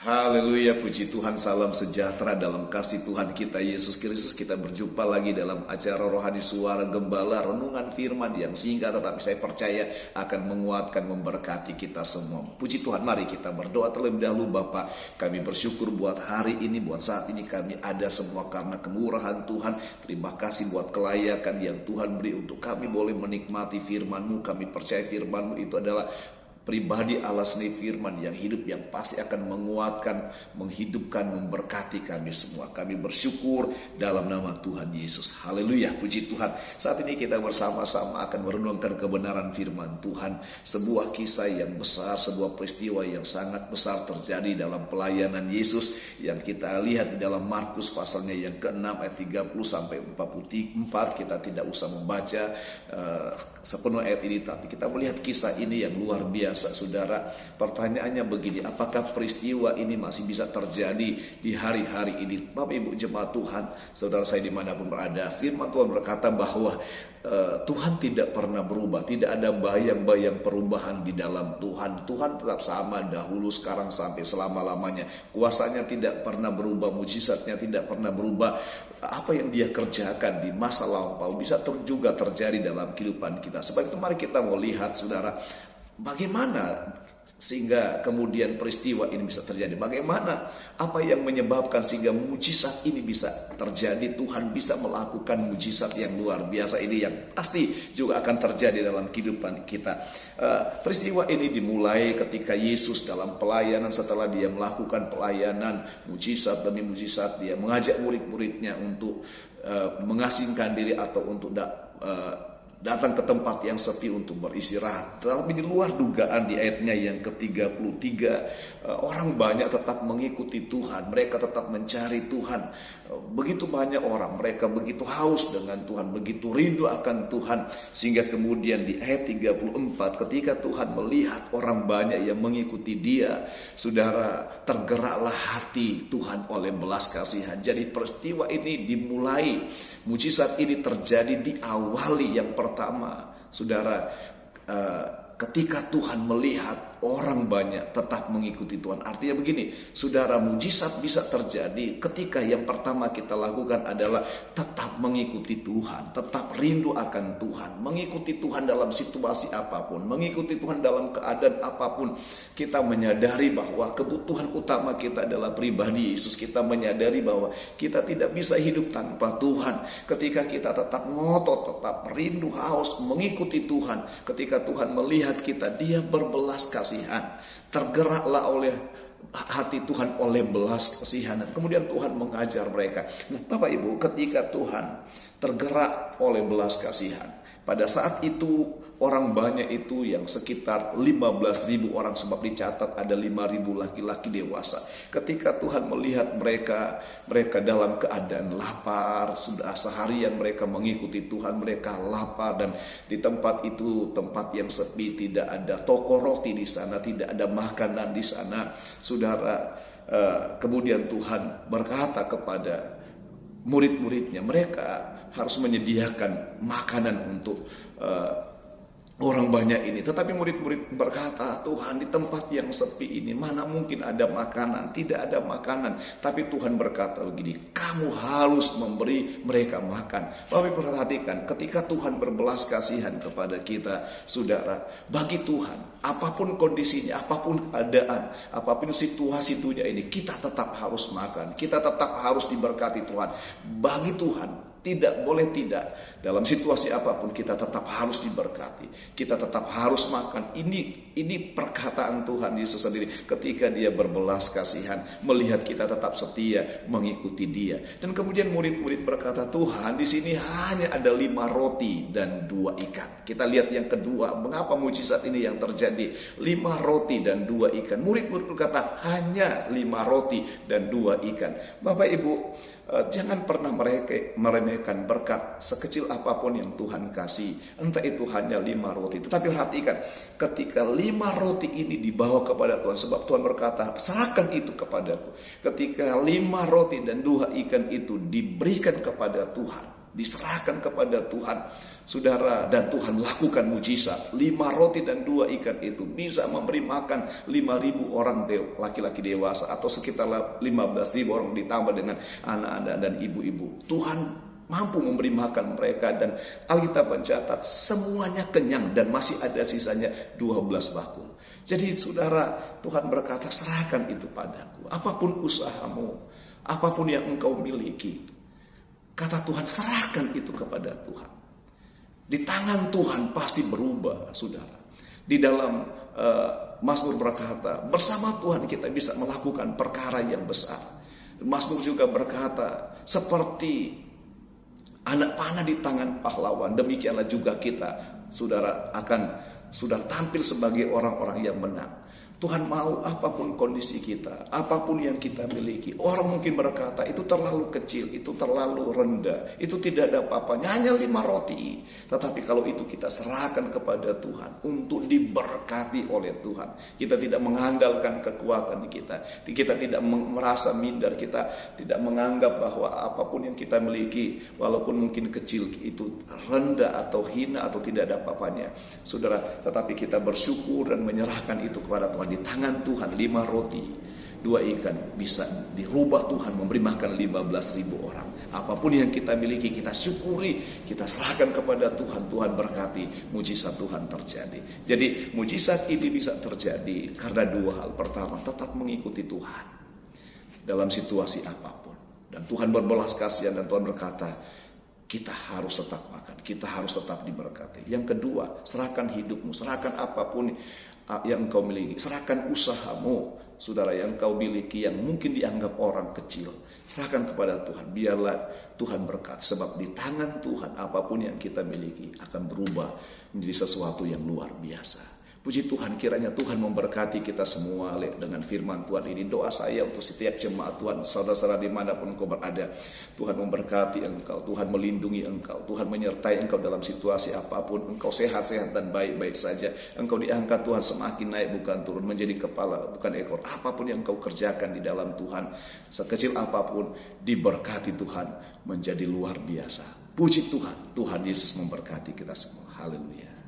Haleluya, puji Tuhan, salam sejahtera dalam kasih Tuhan kita Yesus Kristus. Kita berjumpa lagi dalam acara Rohani Suara Gembala, renungan firman yang singkat tetapi saya percaya akan menguatkan, memberkati kita semua. Puji Tuhan, mari kita berdoa terlebih dahulu. Bapa, kami bersyukur buat hari ini, buat saat ini kami ada semua karena kemurahan Tuhan. Terima kasih buat kelayakan yang Tuhan beri untuk kami boleh menikmati firman-Mu. Kami percaya firman-Mu itu adalah pribadi Allah sendiri, firman yang hidup, yang pasti akan menguatkan, menghidupkan, memberkati kami semua. Kami bersyukur dalam nama Tuhan Yesus. Haleluya, puji Tuhan. Saat ini kita bersama-sama akan merenungkan kebenaran firman Tuhan. Sebuah kisah yang besar, sebuah peristiwa yang sangat besar terjadi dalam pelayanan Yesus yang kita lihat di dalam Markus pasalnya yang ke-6 ayat 30 sampai 44. Kita tidak usah membaca sepenuh ayat ini, tapi kita melihat kisah ini yang luar biasa. Saudara, pertanyaannya begini, apakah peristiwa ini masih bisa terjadi di hari-hari ini? Bapak Ibu jemaat Tuhan, saudara saya dimanapun berada, firman Tuhan berkata bahwa Tuhan tidak pernah berubah. Tidak ada bayang-bayang perubahan di dalam Tuhan. Tuhan tetap sama dahulu, sekarang, sampai selama-lamanya. Kuasanya tidak pernah berubah, mujizatnya tidak pernah berubah. Apa yang dia kerjakan di masa lampau bisa juga terjadi dalam kehidupan kita. Sebab itu mari kita mau lihat, saudara, bagaimana sehingga kemudian peristiwa ini bisa terjadi? Bagaimana, apa yang menyebabkan sehingga mujizat ini bisa terjadi? Tuhan bisa melakukan mujizat yang luar biasa ini yang pasti juga akan terjadi dalam kehidupan kita. Peristiwa ini dimulai ketika Yesus dalam pelayanan. Setelah dia melakukan pelayanan mujizat demi mujizat, dia mengajak murid-muridnya untuk mengasingkan diri atau untuk datang ke tempat yang sepi untuk beristirahat. Tetapi di luar dugaan di ayatnya yang ke-33, orang banyak tetap mengikuti Tuhan. Mereka tetap mencari Tuhan. Begitu banyak orang, mereka begitu haus dengan Tuhan, begitu rindu akan Tuhan. Sehingga kemudian di ayat 34, ketika Tuhan melihat orang banyak yang mengikuti dia, saudara, tergeraklah hati Tuhan oleh belas kasihan. Jadi peristiwa ini dimulai, mujizat ini terjadi diawali yang pertama, saudara, ketika Tuhan melihat orang banyak tetap mengikuti Tuhan. Artinya begini, saudara, mujizat bisa terjadi ketika yang pertama kita lakukan adalah tetap mengikuti Tuhan, tetap rindu akan Tuhan, mengikuti Tuhan dalam situasi apapun, mengikuti Tuhan dalam keadaan apapun. Kita menyadari bahwa kebutuhan utama kita adalah pribadi Yesus. Kita menyadari bahwa kita tidak bisa hidup tanpa Tuhan. Ketika kita tetap ngotot, tetap rindu, haus mengikuti Tuhan, ketika Tuhan melihat kita, dia berbelas kasihan. Tergeraklah oleh hati Tuhan oleh belas kasihan. Dan kemudian Tuhan mengajar mereka. Nah, Bapak Ibu, ketika Tuhan tergerak oleh belas kasihan, pada saat itu orang banyak itu yang sekitar 15.000 orang, sebab dicatat ada 5.000 laki-laki dewasa. Ketika Tuhan melihat mereka dalam keadaan lapar, sudah seharian mereka mengikuti Tuhan, mereka lapar, dan di tempat itu tempat yang sepi, tidak ada toko roti di sana, tidak ada makanan di sana, saudara. Kemudian Tuhan berkata kepada murid-muridnya, mereka harus menyediakan makanan untuk orang banyak ini. Tetapi murid-murid berkata, Tuhan, di tempat yang sepi ini mana mungkin ada makanan? Tidak ada makanan. Tapi Tuhan berkata begini, kamu harus memberi mereka makan. Bapak perhatikan, ketika Tuhan berbelas kasihan kepada kita, saudara, bagi Tuhan, apapun kondisinya, apapun keadaan, apapun situasi dunia ini, kita tetap harus makan. Kita tetap harus diberkati Tuhan. Bagi Tuhan, tidak boleh tidak. Dalam situasi apapun kita tetap harus diberkati. Kita tetap harus makan. Ini perkataan Tuhan Yesus sendiri ketika dia berbelas kasihan, melihat kita tetap setia mengikuti dia. Dan kemudian murid-murid berkata, Tuhan, di sini hanya ada 5 roti dan 2 ikan. Kita lihat yang kedua, mengapa mujizat ini yang terjadi? 5 roti dan 2 ikan. Murid-murid berkata, hanya 5 roti dan 2 ikan. Bapak Ibu, jangan pernah meremehkan berkat sekecil apapun yang Tuhan kasih. Entah itu hanya 5 roti. Tetapi perhatikan, ketika 5 roti ini dibawa kepada Tuhan, sebab Tuhan berkata, serahkan itu kepadaku. Ketika 5 roti dan 2 ikan itu diberikan kepada Tuhan, diserahkan kepada Tuhan, saudara, dan Tuhan lakukan mujizat. 5 roti dan 2 ikan itu bisa memberi makan 5.000 orang laki-laki dewasa, atau sekitar 15.000 orang ditambah dengan anak-anak dan ibu-ibu. Tuhan mampu memberi makan mereka, dan Alkitab mencatat semuanya kenyang dan masih ada sisanya 12 bakul. Jadi saudara, Tuhan berkata, serahkan itu padaku. Apapun usahamu, apapun yang engkau miliki, kata Tuhan, serahkan itu kepada Tuhan. Di tangan Tuhan pasti berubah, saudara. Di dalam Mazmur berkata, bersama Tuhan kita bisa melakukan perkara yang besar. Mazmur juga berkata, seperti anak panah di tangan pahlawan, demikianlah juga kita, saudara, sudah tampil sebagai orang-orang yang menang. Tuhan mau apapun kondisi kita, apapun yang kita miliki. Orang mungkin berkata, itu terlalu kecil, itu terlalu rendah, itu tidak ada apa-apanya, hanya 5 roti. Tetapi kalau itu kita serahkan kepada Tuhan untuk diberkati oleh Tuhan, kita tidak mengandalkan kekuatan kita tidak merasa minder, kita tidak menganggap bahwa apapun yang kita miliki, walaupun mungkin kecil, itu rendah atau hina atau tidak ada apa-apanya, saudara. Tetapi kita bersyukur dan menyerahkan itu kepada Tuhan. Di tangan Tuhan 5 roti 2 ikan bisa dirubah Tuhan memberi makan 15.000 orang. Apapun yang kita miliki, kita syukuri, kita serahkan kepada Tuhan. Tuhan berkati, mujizat Tuhan terjadi. Jadi mujizat ini bisa terjadi karena 2 hal. Pertama, tetap mengikuti Tuhan dalam situasi apapun. Dan Tuhan berbelas kasihan, dan Tuhan berkata, kita harus tetap makan, kita harus tetap diberkati. Yang kedua, serahkan hidupmu, serahkan apapun yang engkau miliki, serahkan usahamu, saudara, yang engkau miliki yang mungkin dianggap orang kecil, serahkan kepada Tuhan. Biarlah Tuhan berkati, sebab di tangan Tuhan apapun yang kita miliki akan berubah menjadi sesuatu yang luar biasa. Puji Tuhan, kiranya Tuhan memberkati kita semua dengan firman Tuhan ini. Doa saya untuk setiap jemaat Tuhan, saudara-saudara dimanapun engkau berada, Tuhan memberkati engkau, Tuhan melindungi engkau, Tuhan menyertai engkau dalam situasi apapun. Engkau sehat-sehat dan baik-baik saja. Engkau diangkat Tuhan semakin naik bukan turun, menjadi kepala bukan ekor. Apapun yang engkau kerjakan di dalam Tuhan, sekecil apapun, diberkati Tuhan menjadi luar biasa. Puji Tuhan, Tuhan Yesus memberkati kita semua. Haleluya.